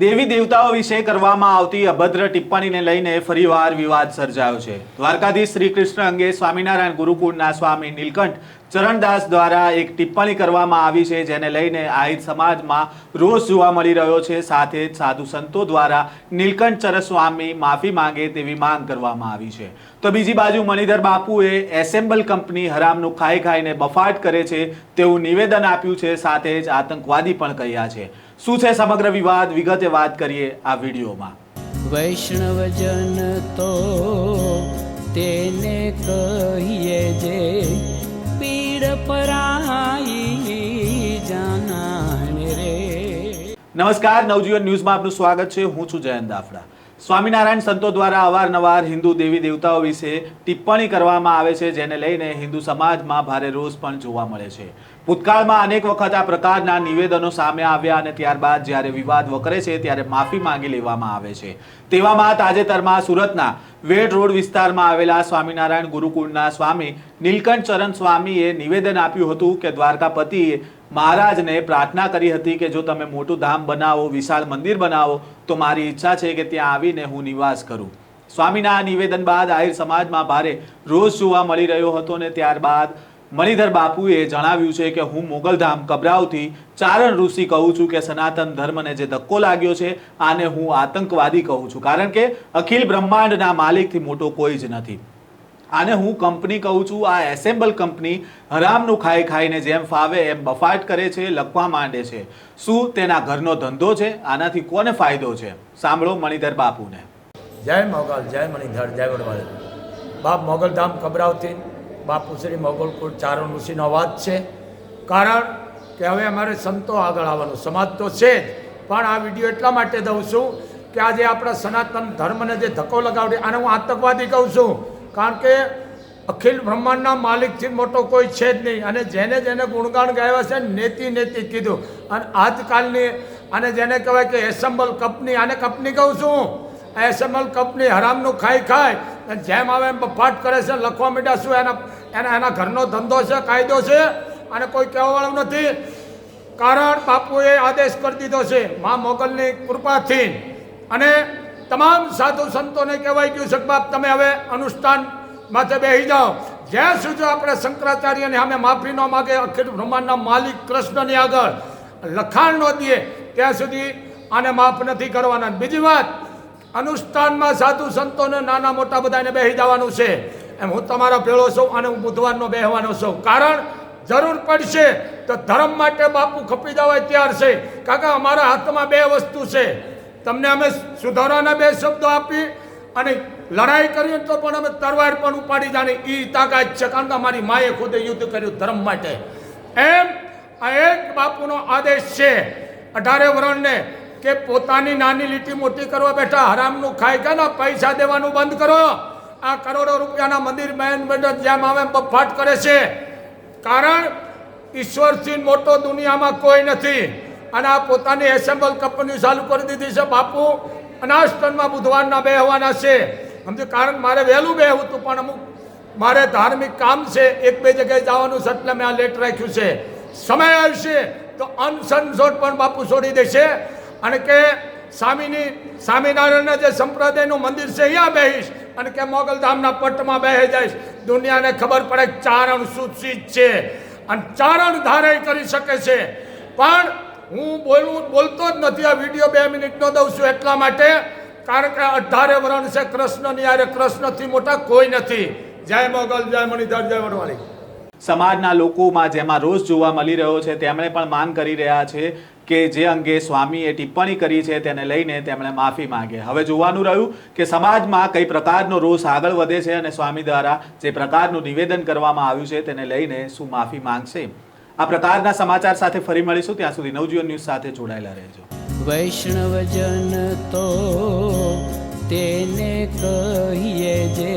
દેવી દેવતાઓ વિશે કરવામાં આવતી અભદ્ર ટિપ્પણીને લઈને ફરીવાર વિવાદ સર્જાયો છે। દ્વારકાધીશ શ્રી કૃષ્ણ અંગે સ્વામિનારાયણ ગુરુકુળના સ્વામી નીલકંઠ ચરણદાસ દ્વારા એક ટિપ્પણી કરવામાં આવી છે, જેને લઈને આહિર સમાજમાં રોષ જોવા મળી રહ્યો છે। સાથે જ સાધુ સંતો દ્વારા નીલકંઠ ચરણ સ્વામી માફી માંગે તેવી માંગ કરવામાં આવી છે। તો બીજી બાજુ મણિધર બાપુએ એસેમ્બલ કંપની હરામનું ખાઈ ખાઈને બફાટ કરે છે તેવું નિવેદન આપ્યું છે, સાથે જ આતંકવાદી પણ કહ્યા છે। શું છે સમગ્ર વિવાદ, વિગતે વાત કરીએ આ વિડીયોમાં। વૈષ્ણવજન તો તેને કહીએ જે પીડ પરાઈ જાનાને રે। નમસ્કાર, નવજીવન ન્યૂઝમાં આપનું સ્વાગત છે। હું છું જયંત દાફડા। સ્વામિનારાયણ સંતો દ્વારા અવારનવાર હિન્દુ દેવી દેવતાઓ વિશે ટિપ્પણી કરવામાં આવે છે, જેને લઈને હિન્દુ સમાજમાં ભારે રોષ પણ જોવા મળે છે। ભૂતકાળમાં અનેક વખત આ પ્રકારના નિવેદનો સામે આવ્યા અને ત્યારબાદ જ્યારે વિવાદ વકરે છે ત્યારે માફી માંગી લેવામાં આવે છે। તેવામાં તાજેતરમાં સુરતના વેડ રોડ વિસ્તારમાં આવેલા સ્વામિનારાયણ ગુરુકુળના સ્વામી નીલકંઠ ચરણ સ્વામીએ નિવેદન આપ્યું હતું કે દ્વારકાપતિએ મહારાજને પ્રાર્થના કરી હતી કે જો તમે મોટું ધામ બનાવો, વિશાળ મંદિર બનાવો તો મારી ઈચ્છા છે કે ત્યાં આવીને હું નિવાસ કરું। સ્વામીના આ નિવેદન બાદ આહિર સમાજમાં ભારે રોષ જોવા મળી રહ્યો હતો અને ત્યારબાદ મણિધર બાપુએ જણાવ્યું છે કે હું મોગલધામ કબરાવથી ચારણ ઋષિ કહું છું કે સનાતન ધર્મને જે ધક્કો લાગ્યો છે આને હું આતંકવાદી કહું છું, કારણ કે અખિલ બ્રહ્માંડના માલિકથી મોટો કોઈ જ નથી। આને હું કંપની કહું છું। આ એસેમ્બલ કંપની હરામનું ખાઈ ખાઈને જેમ ફાવે એમ બફાટ કરે છે, લખવા માંડે છે। શું તેના ઘરનો ધંધો છે? આનાથી કોને ફાયદો છે? સાંભળો મણિધર બાપુને। જય મોગલ, જય મણિધર, જય વડવાળી। બાપ મોગલધામ કબરાવથી બાપુ શ્રી મોગલકુળ ચારણ ઋષિનો અવાજ છે, કારણ કે હવે અમારે સંતો આગળ આવવાનું સમાજ તો છે જ, પણ આ વિડીયો એટલા માટે દઉં છું કે આજે આપણા સનાતન ધર્મને જે ધક્કો લગાવડે આને હું આતંકવાદી કહું છું, કારણ કે અખિલ બ્રહ્માંડના માલિકથી મોટો કોઈ છે જ નહીં। અને જેને જેને ગુણગાન ગાયા છે નેતિ નેતિ કીધું, અને આજકાલની અને જેને કહેવાય કે એસેમ્બલ કંપની, આને કંપની કહું છું। એસેમ્બલ કંપની હરામનું ખાઈ ખાય જેમ આવે એમ બફાટ કરે છે, લખવા માંડ્યા। શું એના ઘરનો ધંધો છે, કાયદો છે, અને કોઈ કહેવાવાળું નથી, કારણ બાપુએ આદેશ કરી દીધો છે મા મોગલની કૃપાથી। અને તમામ સાધુ સંતોને કહેવાય ગયું છે કે બાપ તમે હવે અનુષ્ઠાન માથે બેસી જાઓ, જ્યાં સુધી આપણે શંકરાચાર્યને સામે માફી ન માગે, અખિલ બ્રહ્માંડના માલિક કૃષ્ણની આગળ લખાણ ન દે ત્યાં સુધી આને માફ નથી કરવાના। બીજી વાત, અનુષ્ઠાનમાં સાધુ સંતોને નાના મોટા બધાને બેસી જવાનું છે, એમ હું તમારા ભેળો છું અને હું બુધવારનો બેસવાનો છું, કારણ જરૂર પડશે તો ધર્મ માટે બાપુ ખપી જવાય તૈયાર છે। કારણ કે અમારા હાથમાં બે વસ્તુ છે, તમને અમે સુધારાના બે શબ્દો આપી અને લડાઈ કરી તો પણ અમે તરવાર પણ ઉપાડી જાણી એ તાકાત છે, કારણ કે અમારી માએ ખુદે યુદ્ધ કર્યું ધર્મ માટે। એમ આ એક બાપુનો આદેશ છે 18 વર્ષને કે પોતાની નાની લીટી મોટી કરવા બેઠા હરામનું ખાઈ ગયા ને પૈસા દેવાનું બંધ કરો। આ કરોડો રૂપિયાના મંદિર મેન મંડળ જેમ આવે બફાટ કરે છે, કારણ ઈશ્વરથી મોટો દુનિયામાં કોઈ નથી। અને આ પોતાની એસેમ્બલ કંપની ચાલુ કરી દીધી છે। બાપુ અનાષ્ટનમાં બુધવારના બેહવાના છે, સમજો, કારણ મારે વહેલું બેહવું હતું પણ અમુક મારે ધાર્મિક કામ છે, એક બે જગ્યાએ જવાનું છે, એટલે મેં આ લેટ રાખ્યું છે। સમય આવશે તો અનસનસોટ પણ બાપુ છોડી દેશે, અને કે સ્વામિનારાયણના જે સંપ્રદાયનું મંદિર છે અહીંયા બેહીશ, અને કે મોગલધામના પટમાં બેહી જઈશ। દુનિયાને ખબર પડે કે ચારણ સુશિક્ષિત છે અને ચારણ ધારે કરી શકે છે, પણ હું બોલતો જ નથી। આ વિડીયો 2 મિનિટનો દઉં છું એટલા માટે, કારણ કે 18 વર્ષ છે કૃષ્ણની યારે, કૃષ્ણથી મોટા કોઈ નથી। જય મોગલ, જય મણિધર, જય વડવાળી। સમાજના લોકોમાં જેમાં રોષ જોવા મળી રહ્યો છે, તેમણે પણ માંગ કરી રહ્યા છે કે જે અંગે સ્વામીએ ટિપ્પણી કરી છે તેને લઈને તેમણે માફી માંગે। હવે જોવાનું રહ્યું કે સમાજમાં કઈ પ્રકારનો રોષ આગળ વધે છે અને સ્વામી દ્વારા જે પ્રકારનું નિવેદન કરવામાં આવ્યું છે તેને લઈને શું માફી માંગશે। આ પ્રકારના સમાચાર સાથે ફરી મળીશું, ત્યાં સુધી નવજીવન ન્યૂઝ સાથે જોડાયેલા રહેજો। વૈષ્ણવજન તો તેને કહીએ જે